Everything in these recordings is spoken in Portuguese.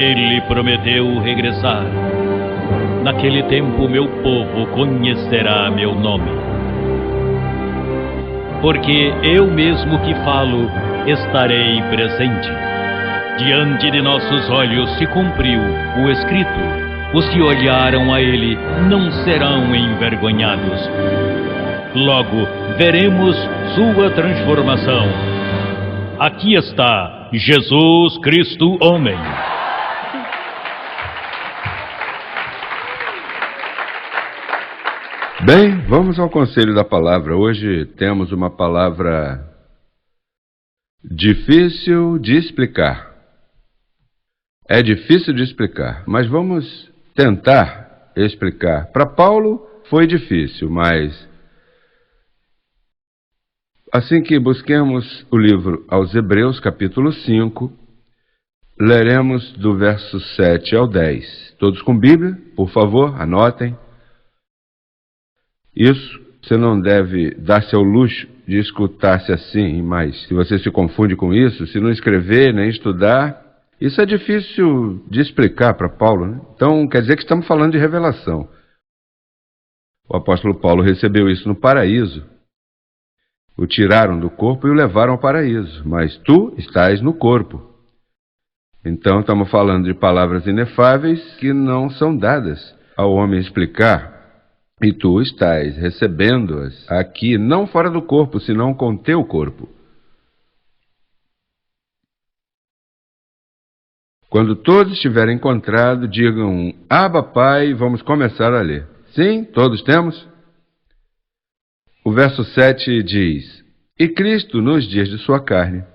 Ele prometeu regressar. Naquele tempo meu povo conhecerá meu nome. Porque eu mesmo que falo, estarei presente. Diante de nossos olhos se cumpriu o escrito. Os que olharam a ele não serão envergonhados. Logo veremos sua transformação. Aqui está Jesus Cristo homem. Bem, vamos ao conselho da palavra. Hoje temos uma palavra difícil de explicar. É difícil de explicar, mas vamos tentar explicar. Para Paulo foi difícil, mas assim que busquemos o livro aos Hebreus, capítulo 5, leremos do verso 7 ao 10. Todos com Bíblia, por favor, anotem. Isso, você não deve dar-se ao luxo de escutar-se assim, mas se você se confunde com isso, se não escrever nem estudar, isso é difícil de explicar para Paulo, né? Então, quer dizer que estamos falando de revelação. O apóstolo Paulo recebeu isso no paraíso. O tiraram do corpo e o levaram ao paraíso, mas tu estás no corpo. Então, estamos falando de palavras inefáveis que não são dadas ao homem explicar. E tu estás recebendo-as aqui, não fora do corpo, senão com teu corpo. Quando todos estiverem encontrados, digam, Abba, Pai, vamos começar a ler. Sim, todos temos? O verso 7 diz, e Cristo nos dias de sua carne.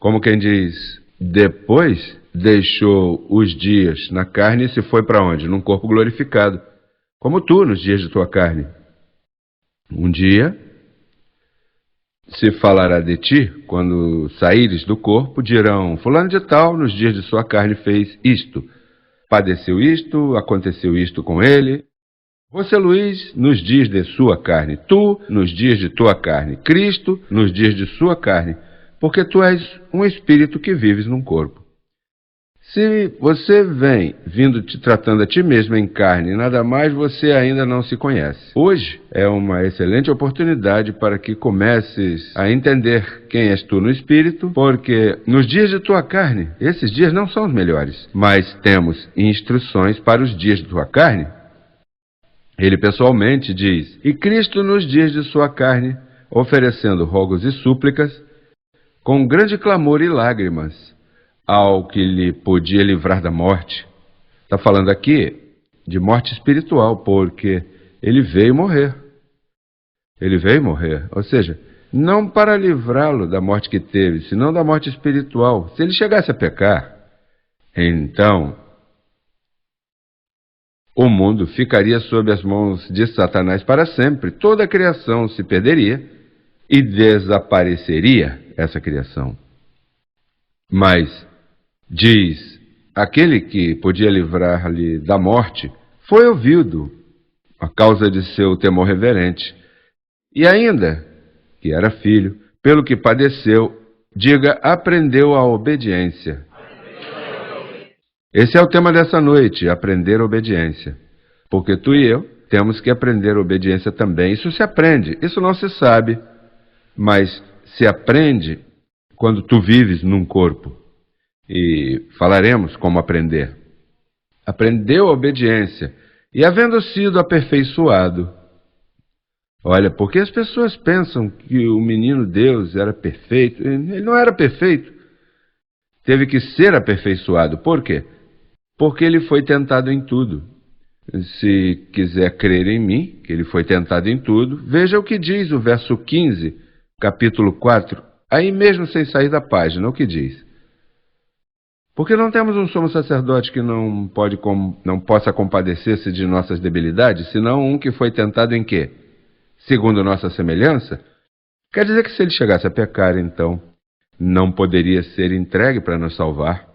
Como quem diz, depois deixou os dias na carne e se foi para onde? Num corpo glorificado, como tu nos dias de tua carne. Um dia se falará de ti, quando saíres do corpo, dirão, fulano de tal, nos dias de sua carne fez isto, padeceu isto, aconteceu isto com ele. Você, Luiz, nos dias de sua carne, tu, nos dias de tua carne, Cristo, nos dias de sua carne, porque tu és um espírito que vives num corpo. Se você vem vindo te tratando a ti mesmo em carne e nada mais, você ainda não se conhece. Hoje é uma excelente oportunidade para que comeces a entender quem és tu no espírito, porque nos dias de tua carne, esses dias não são os melhores, mas temos instruções para os dias de tua carne. Ele pessoalmente diz, e Cristo nos dias de sua carne, oferecendo rogos e súplicas, com grande clamor e lágrimas, ao que lhe podia livrar da morte. Está falando aqui de morte espiritual, porque ele veio morrer. Ele veio morrer, ou seja, não para livrá-lo da morte que teve, senão da morte espiritual. Se ele chegasse a pecar, então o mundo ficaria sob as mãos de Satanás para sempre. Toda a criação se perderia e desapareceria essa criação. Mas diz, aquele que podia livrar-lhe da morte foi ouvido a causa de seu temor reverente. E ainda, que era filho, pelo que padeceu, diga, aprendeu a obediência. Esse é o tema dessa noite, aprender a obediência. Porque tu e eu temos que aprender a obediência também. Isso se aprende, isso não se sabe, mas se aprende quando tu vives num corpo. E falaremos como aprender. Aprendeu a obediência, e havendo sido aperfeiçoado. Olha, porque as pessoas pensam que o menino Deus era perfeito. Ele não era perfeito. Teve que ser aperfeiçoado. Por quê? Porque ele foi tentado em tudo. Se quiser crer em mim, que ele foi tentado em tudo, veja o que diz o verso 15, capítulo 4, aí mesmo sem sair da página, o que diz. Porque não temos um sumo sacerdote que não possa compadecer-se de nossas debilidades, senão um que foi tentado em quê? Segundo nossa semelhança? Quer dizer que se ele chegasse a pecar, então, não poderia ser entregue para nos salvar.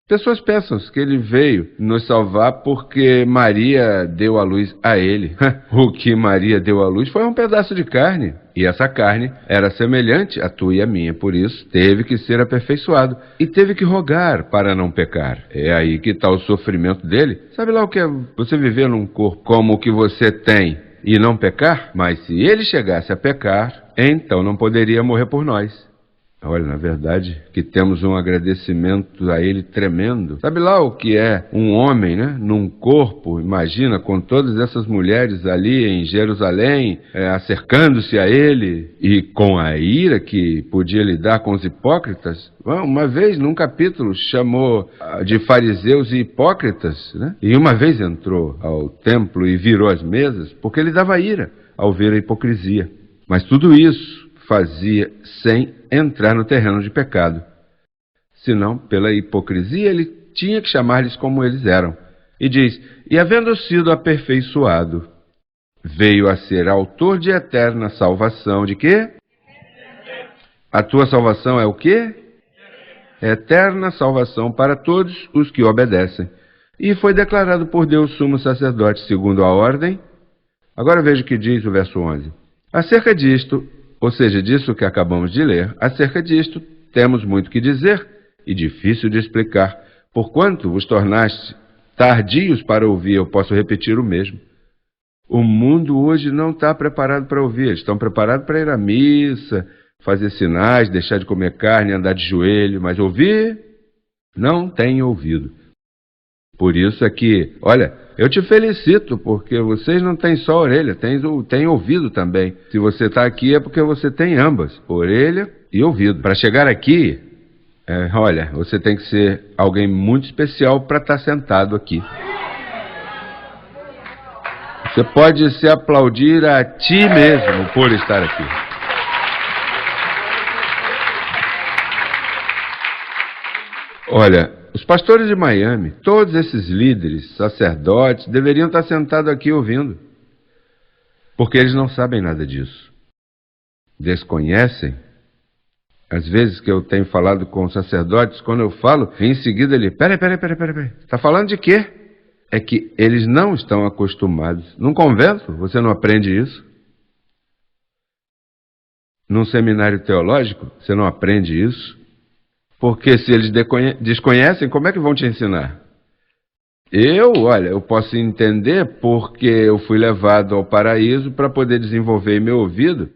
Pessoas pensam que ele veio nos salvar porque Maria deu à luz a ele. O que Maria deu à luz foi um pedaço de carne. E essa carne era semelhante à tua e à minha. Por isso, teve que ser aperfeiçoado. E teve que rogar para não pecar. É aí que está o sofrimento dele. Sabe lá o que é você viver num corpo como o que você tem e não pecar? Mas se ele chegasse a pecar, então não poderia morrer por nós. Olha, na verdade, que temos um agradecimento a ele tremendo. Sabe lá o que é um homem, né? Num corpo, imagina, com todas essas mulheres ali em Jerusalém, acercando-se a ele, e com a ira que podia lidar com os hipócritas. Uma vez, num capítulo, chamou de fariseus e hipócritas, né? E uma vez entrou ao templo e virou as mesas, porque ele dava ira ao ver a hipocrisia. Mas tudo isso fazia sem entrar no terreno de pecado. Senão, pela hipocrisia, ele tinha que chamar-lhes como eles eram. E diz, e havendo sido aperfeiçoado, veio a ser autor de eterna salvação. De quê? A tua salvação é o quê? Eterna salvação para todos os que obedecem. E foi declarado por Deus sumo sacerdote segundo a ordem. Agora veja o que diz o verso 11. Acerca disto, ou seja, disso que acabamos de ler, acerca disto temos muito que dizer e difícil de explicar, porquanto vos tornaste tardios para ouvir, eu posso repetir o mesmo. O mundo hoje não está preparado para ouvir, eles estão preparados para ir à missa, fazer sinais, deixar de comer carne, andar de joelho, mas ouvir não tem ouvido. Por isso é que, olha, eu te felicito, porque vocês não têm só orelha, têm ouvido também. Se você está aqui é porque você tem ambas, orelha e ouvido. Para chegar aqui, olha, você tem que ser alguém muito especial para estar sentado aqui. Você pode se aplaudir a ti mesmo por estar aqui. Olha, os pastores de Miami, todos esses líderes, sacerdotes, deveriam estar sentados aqui ouvindo. Porque eles não sabem nada disso. Desconhecem. Às vezes que eu tenho falado com sacerdotes, quando eu falo, em seguida ele, peraí. Está falando de quê? É que eles não estão acostumados. Num convento, você não aprende isso. Num seminário teológico, você não aprende isso. Porque se eles desconhecem, como é que vão te ensinar? Eu posso entender porque eu fui levado ao paraíso para poder desenvolver meu ouvido.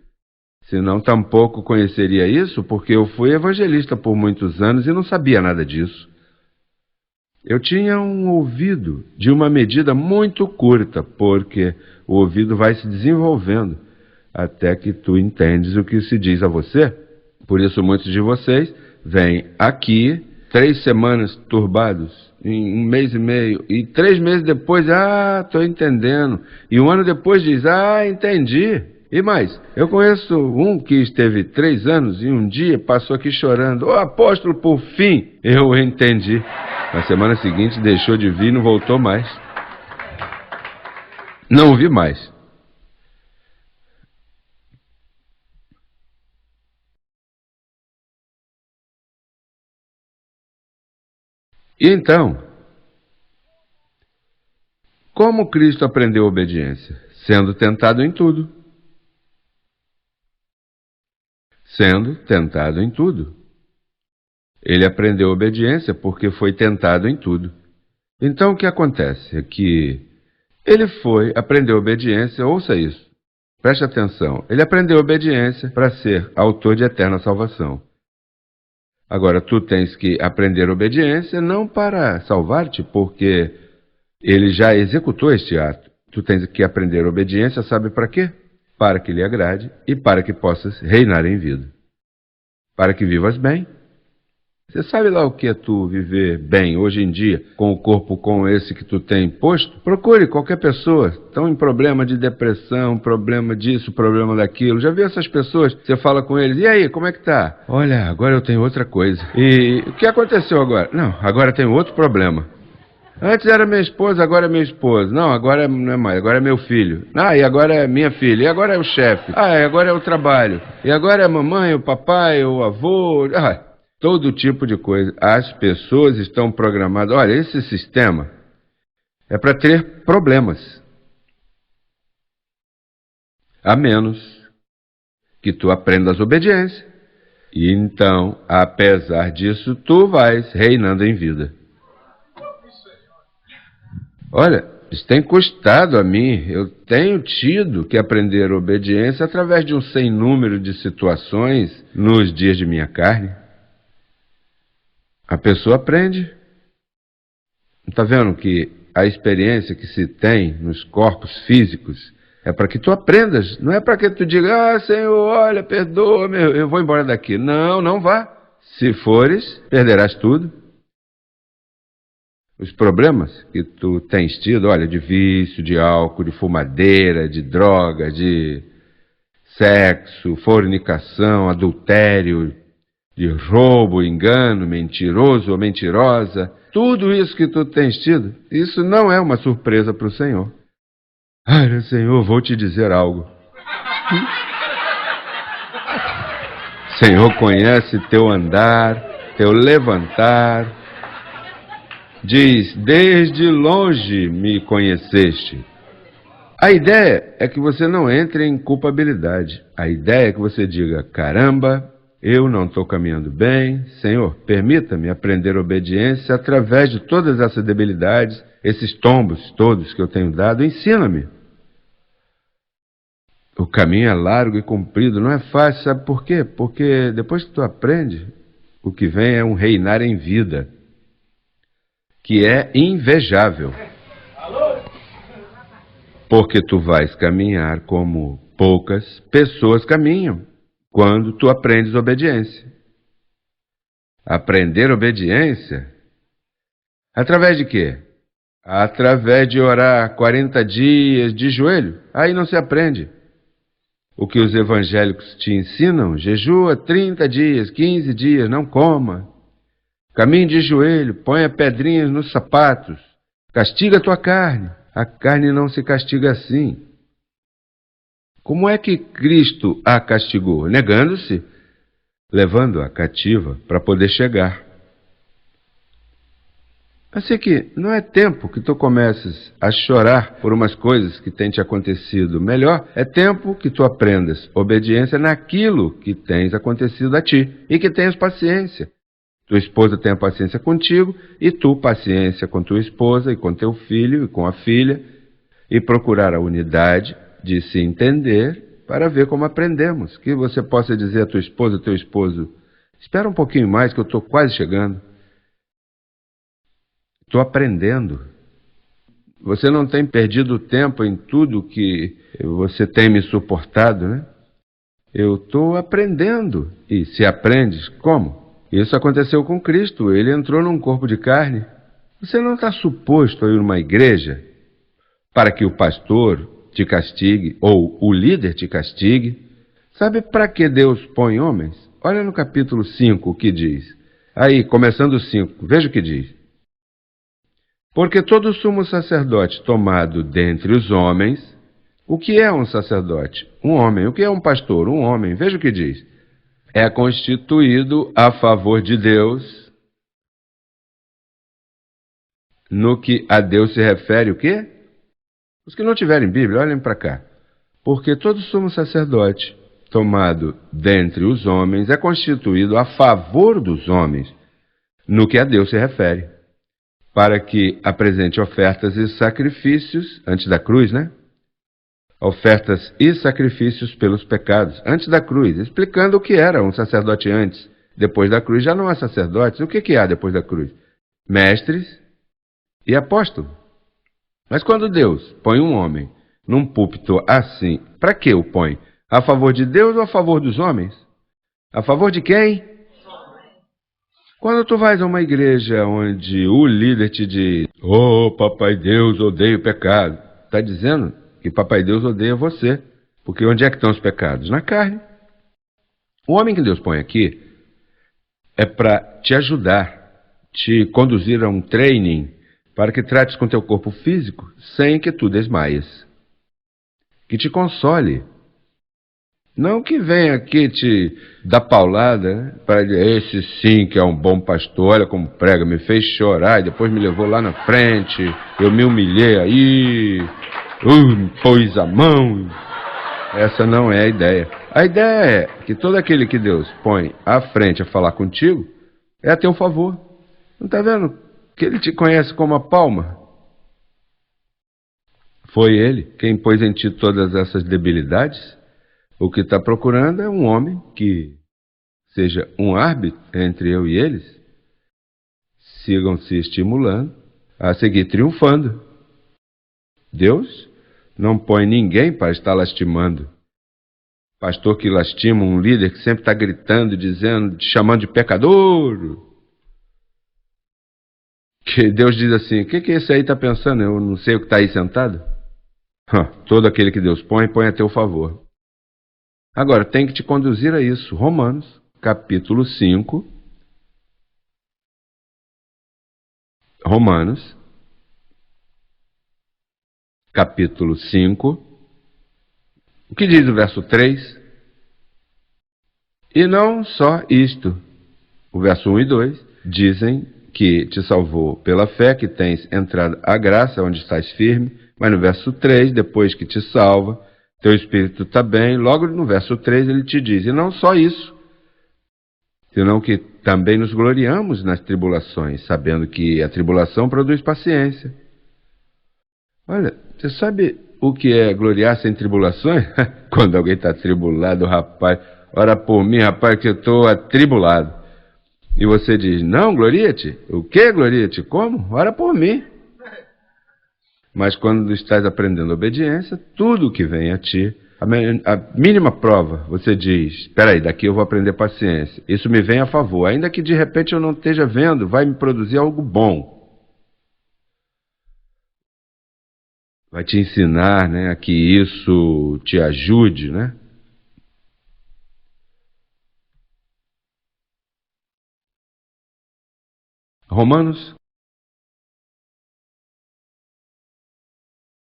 Senão tampouco conheceria isso, porque eu fui evangelista por muitos anos e não sabia nada disso. Eu tinha um ouvido de uma medida muito curta, porque o ouvido vai se desenvolvendo até que tu entendes o que se diz a você. Por isso muitos de vocês vêm aqui 3 semanas turbados, em 1 mês e meio, e 3 meses depois, estou entendendo. E 1 ano depois diz, entendi. E mais, eu conheço um que esteve 3 anos e um dia passou aqui chorando, apóstolo, por fim, eu entendi. Na semana seguinte deixou de vir e não voltou mais. Não vi mais. E então, como Cristo aprendeu obediência? Sendo tentado em tudo. Sendo tentado em tudo. Ele aprendeu obediência porque foi tentado em tudo. Então o que acontece é que ele aprendeu obediência, ouça isso, preste atenção, ele aprendeu obediência para ser autor de eterna salvação. Agora, tu tens que aprender obediência não para salvar-te, porque ele já executou este ato. Tu tens que aprender obediência, sabe para quê? Para que lhe agrade e para que possas reinar em vida. Para que vivas bem. Você sabe lá o que é tu viver bem hoje em dia, com o corpo como esse que tu tem posto? Procure qualquer pessoa, estão em problema de depressão, problema disso, problema daquilo. Já viu essas pessoas? Você fala com eles, e aí, como é que tá? Olha, agora eu tenho outra coisa. E o que aconteceu agora? Não, agora tenho outro problema. Antes era minha esposa, agora é meu esposo. Não, agora não é mais, agora é meu filho. E agora é minha filha. E agora é o chefe. E agora é o trabalho. E agora é a mamãe, o papai, o avô. todo tipo de coisa. As pessoas estão programadas. Olha, esse sistema é para ter problemas. A menos que tu aprendas obediência. E então, apesar disso, tu vais reinando em vida. Olha, isso tem custado a mim. Eu tenho tido que aprender obediência através de um sem número de situações nos dias de minha carne. A pessoa aprende. Está vendo que a experiência que se tem nos corpos físicos é para que tu aprendas, não é para que tu diga, ah, Senhor, olha, perdoa-me, eu vou embora daqui. Não, não vá. Se fores, perderás tudo. Os problemas que tu tens tido, olha, de vício, de álcool, de fumadeira, de droga, de sexo, fornicação, adultério, de roubo, engano, mentiroso ou mentirosa, tudo isso que tu tens tido, isso não é uma surpresa para o Senhor. Olha, Senhor, vou te dizer algo. Senhor conhece teu andar, teu levantar. Diz, desde longe me conheceste. A ideia é que você não entre em culpabilidade. A ideia é que você diga, caramba, eu não estou caminhando bem. Senhor, permita-me aprender obediência através de todas essas debilidades, esses tombos todos que eu tenho dado. Ensina-me. O caminho é largo e comprido, não é fácil, sabe por quê? Porque depois que tu aprende, o que vem é um reinar em vida, que é invejável. Porque tu vais caminhar como poucas pessoas caminham, quando tu aprendes obediência. Aprender obediência? Através de quê? Através de orar 40 dias de joelho. Aí não se aprende. O que os evangélicos te ensinam, jejua 30 dias, 15 dias, não coma. Caminhe de joelho, ponha pedrinhas nos sapatos, castiga a tua carne. A carne não se castiga assim. Como é que Cristo a castigou? Negando-se, levando-a cativa para poder chegar. Assim que não é tempo que tu comeces a chorar por umas coisas que têm te acontecido. Melhor, é tempo que tu aprendas obediência naquilo que tens acontecido a ti e que tenhas paciência. Tua esposa tenha paciência contigo e tu paciência com tua esposa e com teu filho e com a filha e procurar a unidade de se entender para ver como aprendemos. Que você possa dizer a tua esposa, teu esposo, espera um pouquinho mais que eu estou quase chegando. Estou aprendendo. Você não tem perdido tempo em tudo que você tem me suportado, né? Eu estou aprendendo. E se aprendes, como? Isso aconteceu com Cristo. Ele entrou num corpo de carne. Você não está suposto a ir numa igreja para que o pastor te castigue ou o líder te castigue. Sabe para que Deus põe homens? Olha no capítulo 5 o que diz. Aí, começando o 5, veja o que diz. Porque todo sumo sacerdote tomado dentre os homens, o que é um sacerdote? Um homem. O que é um pastor? Um homem. Veja o que diz. É constituído a favor de Deus. No que a Deus se refere, o quê? Os que não tiverem Bíblia, olhem para cá. Porque todo sumo sacerdote tomado dentre os homens é constituído a favor dos homens, no que a Deus se refere. Para que apresente ofertas e sacrifícios, antes da cruz, né? Ofertas e sacrifícios pelos pecados, antes da cruz, explicando o que era um sacerdote antes. Depois da cruz já não há sacerdotes. O que há depois da cruz? Mestres e apóstolos. Mas quando Deus põe um homem num púlpito assim, para que o põe? A favor de Deus ou a favor dos homens? A favor de quem? Quando tu vais a uma igreja onde o líder te diz, oh, papai Deus odeia o pecado, está dizendo que papai Deus odeia você, porque onde é que estão os pecados? Na carne. O homem que Deus põe aqui é para te ajudar, te conduzir a um training, para que trates com teu corpo físico sem que tu desmaies, que te console Não que venha aqui te dar paulada, né? Para dizer, esse sim que é um bom pastor, olha como prega, me fez chorar e depois me levou lá na frente, eu me humilhei aí, pôs a mão. Essa não é a ideia. A ideia é que todo aquele que Deus põe à frente a falar contigo é a teu favor. Não está vendo que Ele te conhece como a palma? Foi Ele quem pôs em ti todas essas debilidades. O que está procurando é um homem que seja um árbitro entre eu e eles, sigam se estimulando a seguir triunfando. Deus não põe ninguém para estar lastimando. Pastor que lastima, um líder que sempre está gritando, dizendo, te chamando de pecador. Que Deus diz assim, o que esse aí está pensando? Eu não sei o que está aí sentado. Todo aquele que Deus põe a teu favor. Agora, tem que te conduzir a isso. Romanos, capítulo 5. Romanos, capítulo 5. O que diz o verso 3? E não só isto. O verso 1 e 2 dizem que te salvou pela fé, que tens entrado à graça, onde estás firme. Mas no verso 3, depois que te salva, teu espírito está bem. Logo no verso 3 ele te diz, e não só isso, senão que também nos gloriamos nas tribulações, sabendo que a tribulação produz paciência. Olha, você sabe o que é gloriar-se em tribulações? Quando alguém está atribulado, rapaz, ora por mim, rapaz, que eu estou atribulado. E você diz, não, gloria-te. O que gloria-te? Como? Ora por mim. Mas quando estás aprendendo obediência, tudo que vem a ti, a mínima prova, você diz, espera aí, daqui eu vou aprender paciência. Isso me vem a favor. Ainda que de repente eu não esteja vendo, vai me produzir algo bom. Vai te ensinar, né, a que isso te ajude, né? Romanos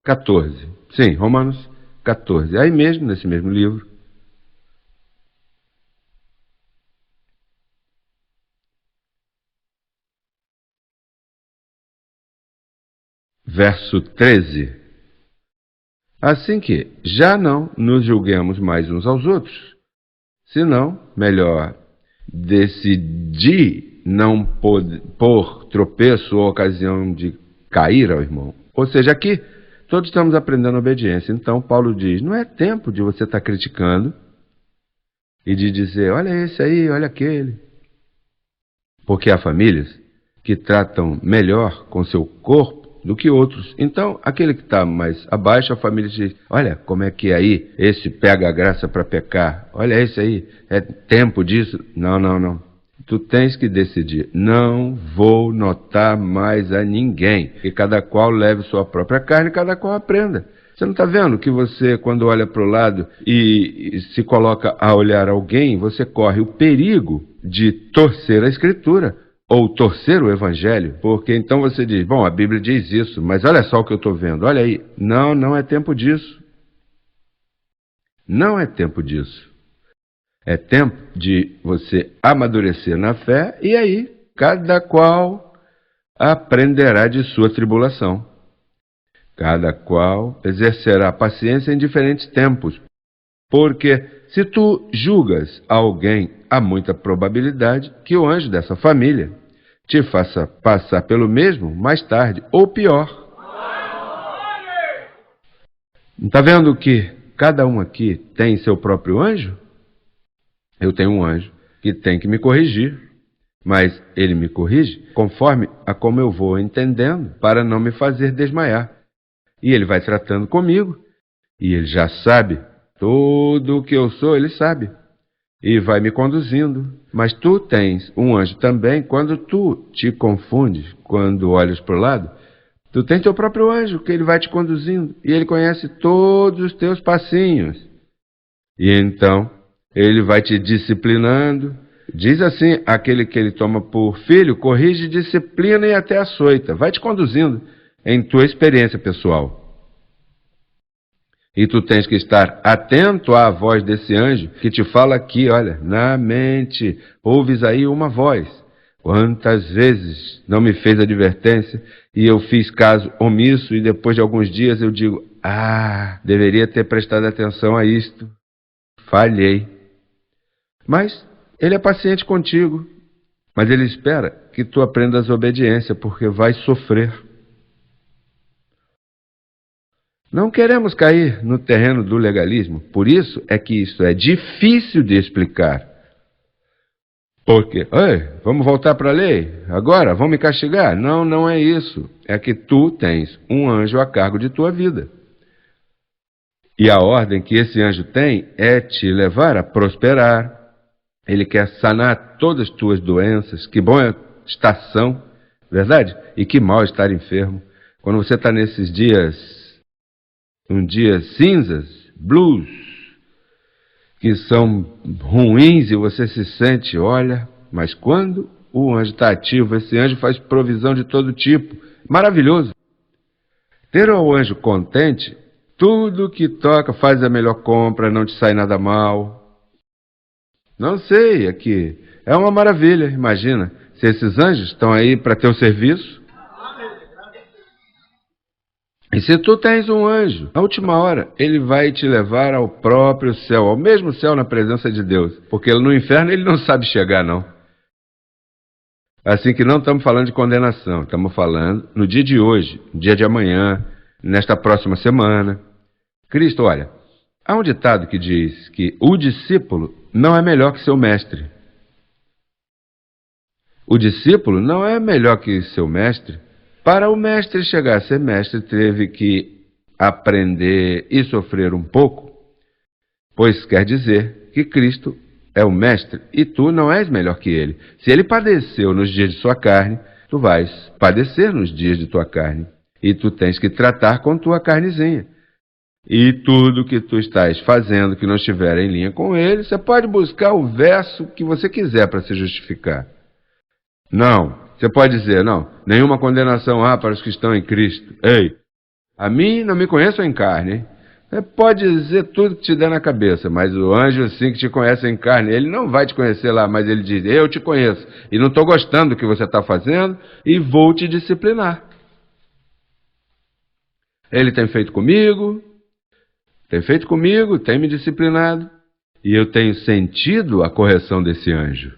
14. Sim, Romanos 14. Aí mesmo, nesse mesmo livro. Verso 13. Assim que já não nos julguemos mais uns aos outros, senão, melhor, decidi não pôr tropeço ou ocasião de cair ao irmão. Ou seja, aqui todos estamos aprendendo obediência. Então Paulo diz, não é tempo de você estar criticando e de dizer, olha esse aí, olha aquele. Porque há famílias que tratam melhor com seu corpo do que outros. Então, aquele que está mais abaixo, a família diz, olha como é que aí esse pega a graça para pecar. Olha esse aí, é tempo disso. Não. Tu tens que decidir, não vou notar mais a ninguém. Que cada qual leve sua própria carne, cada qual aprenda. Você não está vendo que você, quando olha para o lado e se coloca a olhar alguém, você corre o perigo de torcer a Escritura ou torcer o Evangelho? Porque então você diz, bom, a Bíblia diz isso, mas olha só o que eu estou vendo, olha aí. Não é tempo disso. Não é tempo disso. É tempo de você amadurecer na fé e aí cada qual aprenderá de sua tribulação. Cada qual exercerá paciência em diferentes tempos. Porque se tu julgas alguém, há muita probabilidade que o anjo dessa família te faça passar pelo mesmo mais tarde, ou pior. Não está vendo que cada um aqui tem seu próprio anjo? Eu tenho um anjo que tem que me corrigir, mas ele me corrige conforme a como eu vou entendendo, para não me fazer desmaiar. E ele vai tratando comigo, e ele já sabe, tudo o que eu sou, ele sabe, e vai me conduzindo. Mas tu tens um anjo também, quando tu te confundes, quando olhas para o lado, tu tens teu próprio anjo, que ele vai te conduzindo, e ele conhece todos os teus passinhos. E então ele vai te disciplinando. Diz assim, aquele que ele toma por filho, corrige, disciplina e até açoita. Vai te conduzindo em tua experiência pessoal. E tu tens que estar atento à voz desse anjo que te fala aqui, olha, na mente, ouves aí uma voz. Quantas vezes não me fez advertência e eu fiz caso omisso e depois de alguns dias eu digo, deveria ter prestado atenção a isto, falhei. Mas ele é paciente contigo, mas ele espera que tu aprendas obediência, porque vai sofrer. Não queremos cair no terreno do legalismo, por isso é que isso é difícil de explicar. Porque, vamos voltar para a lei? Agora, vão me castigar? Não, não é isso. É que tu tens um anjo a cargo de tua vida. E a ordem que esse anjo tem é te levar a prosperar. Ele quer sanar todas as tuas doenças. Que bom é estação, verdade? E que mal estar enfermo. Quando você está nesses dias cinzas, blues, que são ruins e você se sente, olha, mas quando o anjo está ativo, esse anjo faz provisão de todo tipo, maravilhoso. Ter o anjo contente, tudo que toca faz a melhor compra, não te sai nada mal. Não sei, aqui é uma maravilha, imagina, se esses anjos estão aí para teu serviço. E se tu tens um anjo, na última hora, ele vai te levar ao próprio céu, ao mesmo céu na presença de Deus. Porque no inferno ele não sabe chegar, não. Assim que não estamos falando de condenação, estamos falando no dia de hoje, no dia de amanhã, nesta próxima semana. Cristo, olha, há um ditado que diz que o discípulo não é melhor que seu mestre. O discípulo não é melhor que seu mestre. Para o mestre chegar a ser mestre, teve que aprender e sofrer um pouco, pois quer dizer que Cristo é o mestre e tu não és melhor que ele. Se ele padeceu nos dias de sua carne, tu vais padecer nos dias de tua carne. E tu tens que tratar com tua carnezinha. E tudo que tu estás fazendo que não estiver em linha com ele, você pode buscar o verso que você quiser para se justificar. Não. Você pode dizer, não, nenhuma condenação há para os que estão em Cristo. Ei, a mim não me conheço em carne, hein? Você pode dizer tudo que te der na cabeça, mas o anjo sim que te conhece em carne, ele não vai te conhecer lá, mas ele diz, eu te conheço, e não estou gostando do que você está fazendo, e vou te disciplinar. Ele tem feito comigo, tem me disciplinado, e eu tenho sentido a correção desse anjo.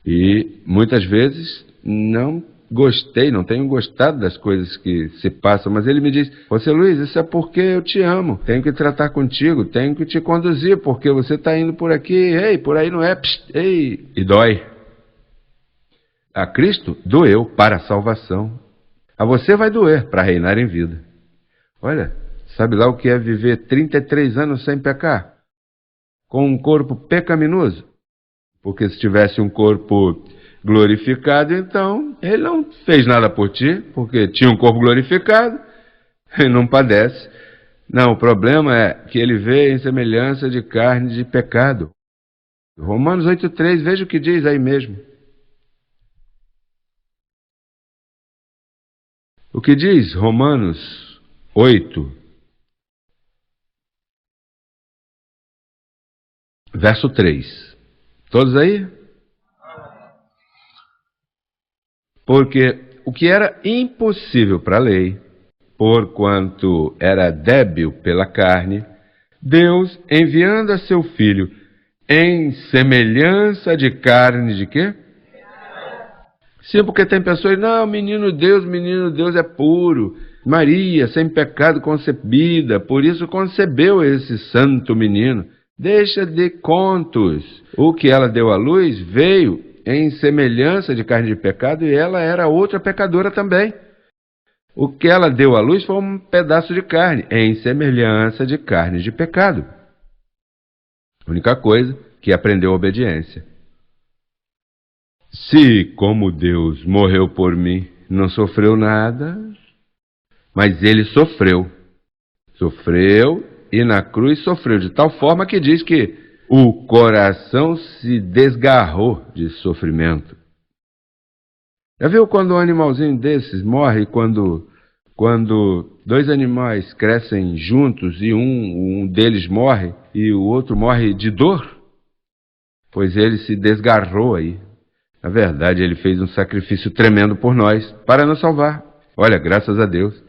E muitas vezes não gostei, não tenho gostado das coisas que se passam, mas ele me diz, você Luiz, isso é porque eu te amo, tenho que tratar contigo, tenho que te conduzir, porque você está indo por aqui, ei, por aí não é, ei, e dói. A Cristo doeu para a salvação, a você vai doer para reinar em vida. Olha, sabe lá o que é viver 33 anos sem pecar? Com um corpo pecaminoso? Porque se tivesse um corpo glorificado, então ele não fez nada por ti, porque tinha um corpo glorificado e não padece. Não, o problema é que ele veio em semelhança de carne de pecado. Romanos 8,3, veja o que diz aí mesmo. O que diz Romanos 8, verso 3. Todos aí? Porque o que era impossível para a lei, porquanto era débil pela carne, Deus, enviando a seu Filho em semelhança de carne de quê? Sim, porque tem pessoas, não, menino Deus é puro. Maria, sem pecado concebida, por isso concebeu esse santo menino. Deixa de contos. O que ela deu à luz veio em semelhança de carne de pecado e ela era outra pecadora também. O que ela deu à luz foi um pedaço de carne, em semelhança de carne de pecado. A única coisa que aprendeu a obediência. Se, como Deus morreu por mim, não sofreu nada, mas ele sofreu. Sofreu e na cruz sofreu de tal forma que diz que o coração se desgarrou de sofrimento. Já viu quando um animalzinho desses morre, quando Quando dois animais crescem juntos e um deles morre e o outro morre de dor, pois ele se desgarrou aí. Na verdade, ele fez um sacrifício tremendo por nós, para nos salvar. Olha, graças a Deus.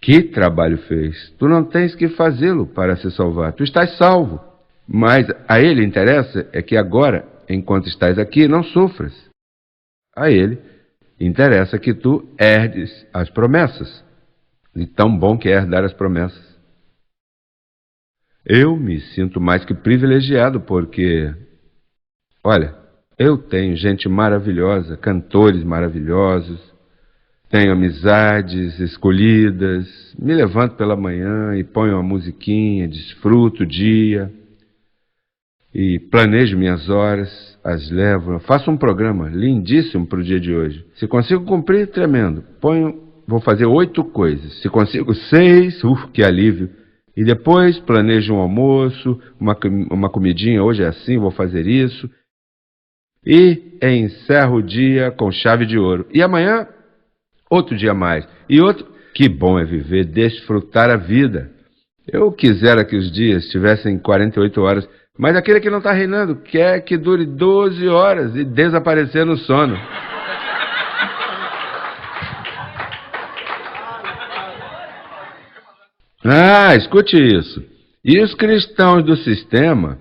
Que trabalho fez? Tu não tens que fazê-lo para se salvar. Tu estás salvo. Mas a ele interessa é que agora, enquanto estás aqui, não sofras. A ele interessa que tu herdes as promessas. E tão bom que é herdar as promessas. Eu me sinto mais que privilegiado porque, olha, eu tenho gente maravilhosa, cantores maravilhosos, tenho amizades escolhidas, me levanto pela manhã e ponho uma musiquinha, desfruto o dia e planejo minhas horas, as levo, faço um programa lindíssimo para o dia de hoje. Se consigo cumprir, tremendo. Vou fazer 8 coisas. Se consigo 6, que alívio. E depois planejo um almoço, uma comidinha, hoje é assim, vou fazer isso. E encerro o dia com chave de ouro. E amanhã, outro dia mais. E outro. Que bom é viver, desfrutar a vida. Eu quisera que os dias tivessem 48 horas, mas aquele que não está reinando quer que dure 12 horas e desaparecer no sono. Ah, escute isso. E os cristãos do sistema,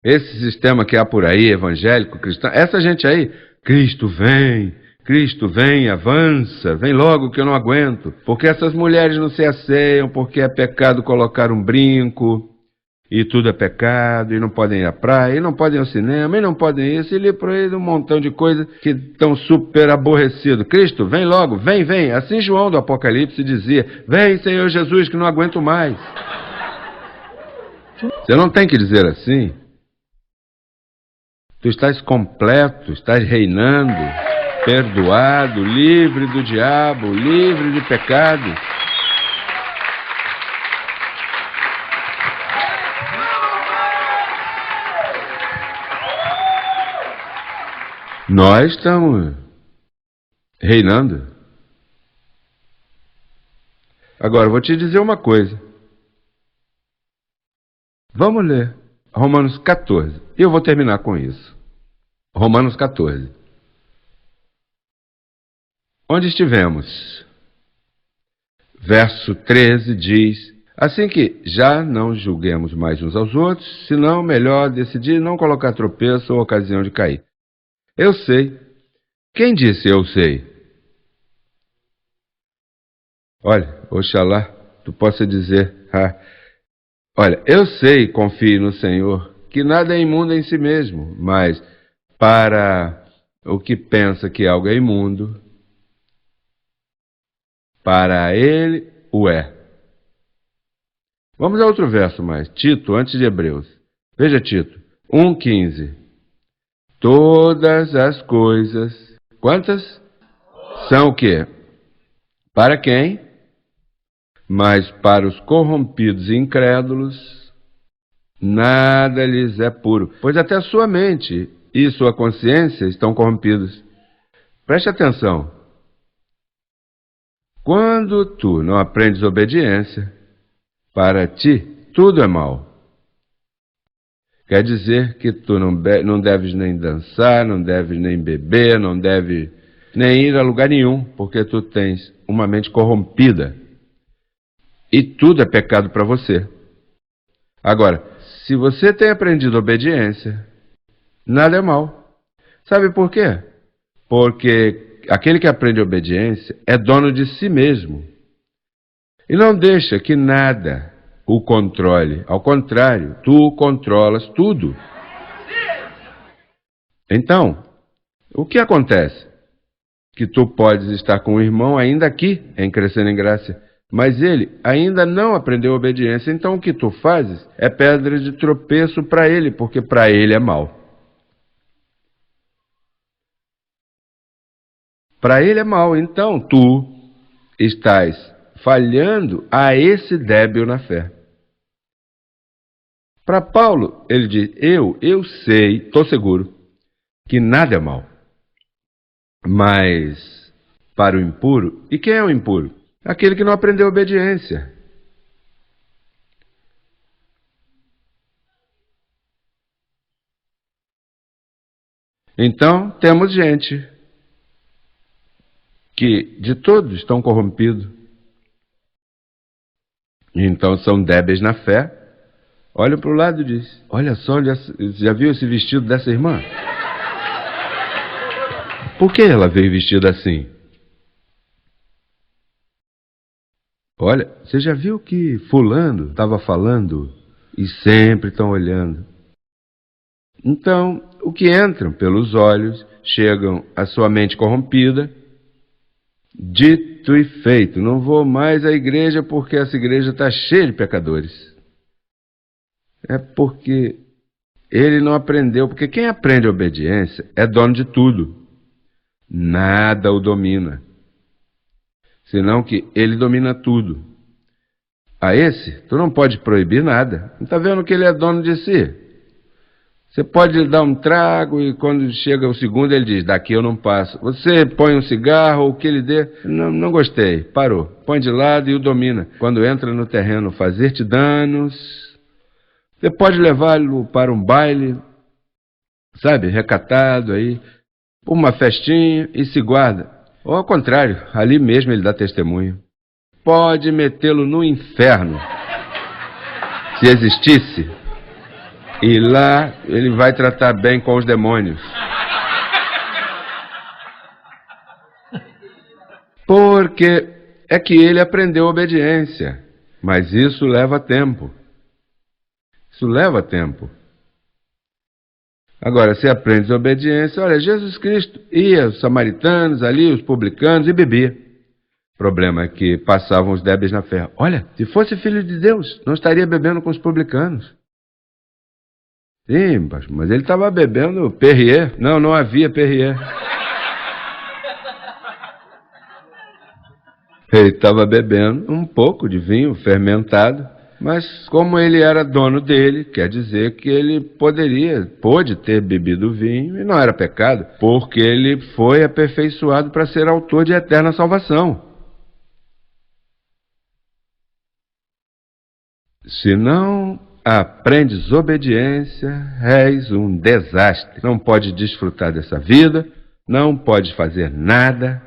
esse sistema que há por aí, evangélico, cristão, essa gente aí, Cristo vem, avança, vem logo que eu não aguento. Porque essas mulheres não se asseiam, porque é pecado colocar um brinco, e tudo é pecado, e não podem ir à praia, e não podem ir ao cinema, e não podem isso, e li por aí um montão de coisas que estão super aborrecidos. Cristo, vem logo, vem. Assim João do Apocalipse dizia, vem Senhor Jesus que não aguento mais. Você não tem que dizer assim. Tu estás completo, estás reinando, perdoado, livre do diabo, livre de pecado. Nós estamos reinando. Agora, vou te dizer uma coisa. Vamos ler Romanos 14. E eu vou terminar com isso. Romanos 14. Onde estivemos? Verso 13 diz, assim que já não julguemos mais uns aos outros, senão melhor decidir não colocar tropeço ou ocasião de cair. Eu sei. Quem disse eu sei? Olha, oxalá, tu possa dizer, olha, eu sei, confie no Senhor, que nada é imundo em si mesmo, mas para o que pensa que algo é imundo, para ele o é. Vamos a outro verso mais, Tito, antes de Hebreus. Veja Tito, 1,15. Todas as coisas, quantas? São o quê? Para quem? Mas para os corrompidos e incrédulos, nada lhes é puro, pois até a sua mente e sua consciência estão corrompidos. Preste atenção. Quando tu não aprendes obediência, para ti tudo é mal. Quer dizer que tu não deves nem dançar, não deves nem beber, não deves nem ir a lugar nenhum, porque tu tens uma mente corrompida. E tudo é pecado para você. Agora, se você tem aprendido obediência, nada é mal. Sabe por quê? Porque aquele que aprende obediência é dono de si mesmo. E não deixa que nada o controle. Ao contrário, tu controlas tudo. Então, o que acontece? Que tu podes estar com o irmão ainda aqui, em crescendo em graça, mas ele ainda não aprendeu obediência. Então o que tu fazes é pedra de tropeço para ele, porque para ele é mal. Para ele é mal. Então tu estás falhando a esse débil na fé. Para Paulo, ele diz, eu sei, estou seguro, que nada é mal. Mas para o impuro, e quem é o impuro? Aquele que não aprendeu obediência. Então, temos gente que de todos estão corrompidos. Então são débeis na fé. Olha para o lado e diz: olha só, já viu esse vestido dessa irmã? Por que ela veio vestida assim? Olha, você já viu que fulano estava falando e sempre estão olhando? Então, o que entram pelos olhos chegam à sua mente corrompida. Dito e feito, não vou mais à igreja porque essa igreja está cheia de pecadores. É porque ele não aprendeu, porque quem aprende a obediência é dono de tudo. Nada o domina, senão que ele domina tudo. A esse, tu não pode proibir nada. Não está vendo que ele é dono de si? Você pode lhe dar um trago e quando chega o segundo ele diz: daqui eu não passo. Você põe um cigarro ou o que ele dê, não gostei, parou. Põe de lado e o domina. Quando entra no terreno fazer-te danos, você pode levá-lo para um baile, sabe, recatado aí, uma festinha e se guarda. Ou ao contrário, ali mesmo ele dá testemunho. Pode metê-lo no inferno, se existisse. E lá ele vai tratar bem com os demônios. Porque é que ele aprendeu obediência. Mas isso leva tempo. Isso leva tempo. Agora, se aprende obediência, olha, Jesus Cristo ia, os samaritanos ali, os publicanos, e bebia. O problema é que passavam os débeis na fé. Olha, se fosse filho de Deus, não estaria bebendo com os publicanos. Sim, mas ele estava bebendo Perrier. Não havia Perrier. Ele estava bebendo um pouco de vinho fermentado, mas como ele era dono dele, quer dizer que ele pôde ter bebido vinho e não era pecado, porque ele foi aperfeiçoado para ser autor de eterna salvação. Se não aprendes obediência, és um desastre. Não pode desfrutar dessa vida, não pode fazer nada.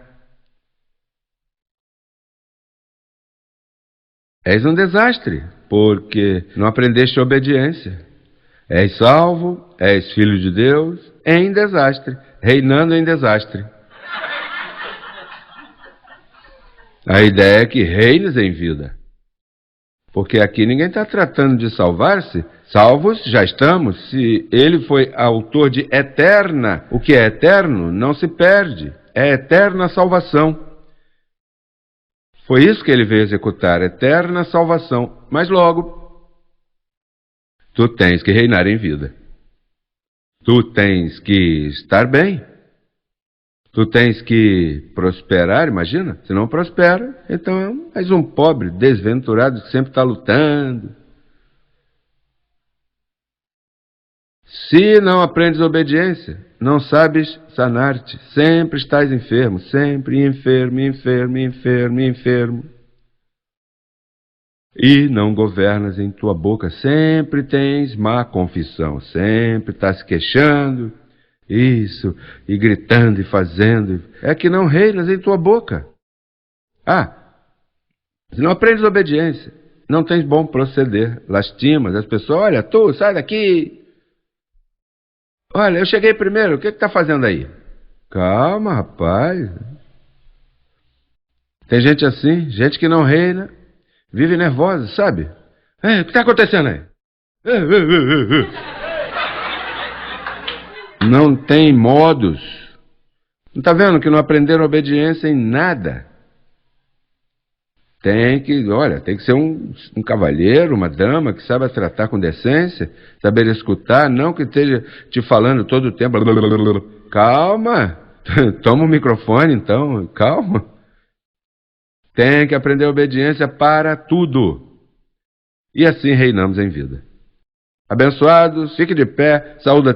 És um desastre, porque não aprendeste obediência. És salvo, és filho de Deus, em desastre, reinando em desastre. A ideia é que reines em vida. Porque aqui ninguém está tratando de salvar-se. Salvos já estamos. Se ele foi autor de eterna, o que é eterno não se perde. É eterna salvação. Foi isso que ele veio executar, eterna salvação. Mas logo, tu tens que reinar em vida. Tu tens que estar bem. Tu tens que prosperar, imagina? Se não prospera, então és um pobre, desventurado, que sempre está lutando. Se não aprendes obediência, não sabes sanar-te. Sempre estás enfermo, sempre enfermo, enfermo, enfermo, enfermo. E não governas em tua boca, sempre tens má confissão, sempre estás se queixando. Isso, e gritando e fazendo, é que não reinas em tua boca. Se não aprendes obediência, não tens bom proceder, lastimas as pessoas, olha, tu, sai daqui. Olha, eu cheguei primeiro, o que está fazendo aí? Calma, rapaz. Tem gente assim, gente que não reina, vive nervosa, sabe? O que está acontecendo aí? Não tem modos. Não está vendo que não aprenderam obediência em nada? Tem que ser um cavalheiro, uma dama que saiba tratar com decência, saber escutar, não que esteja te falando todo o tempo. Calma, toma o microfone então, calma. Tem que aprender obediência para tudo. E assim reinamos em vida. Abençoados, fique de pé, saúde a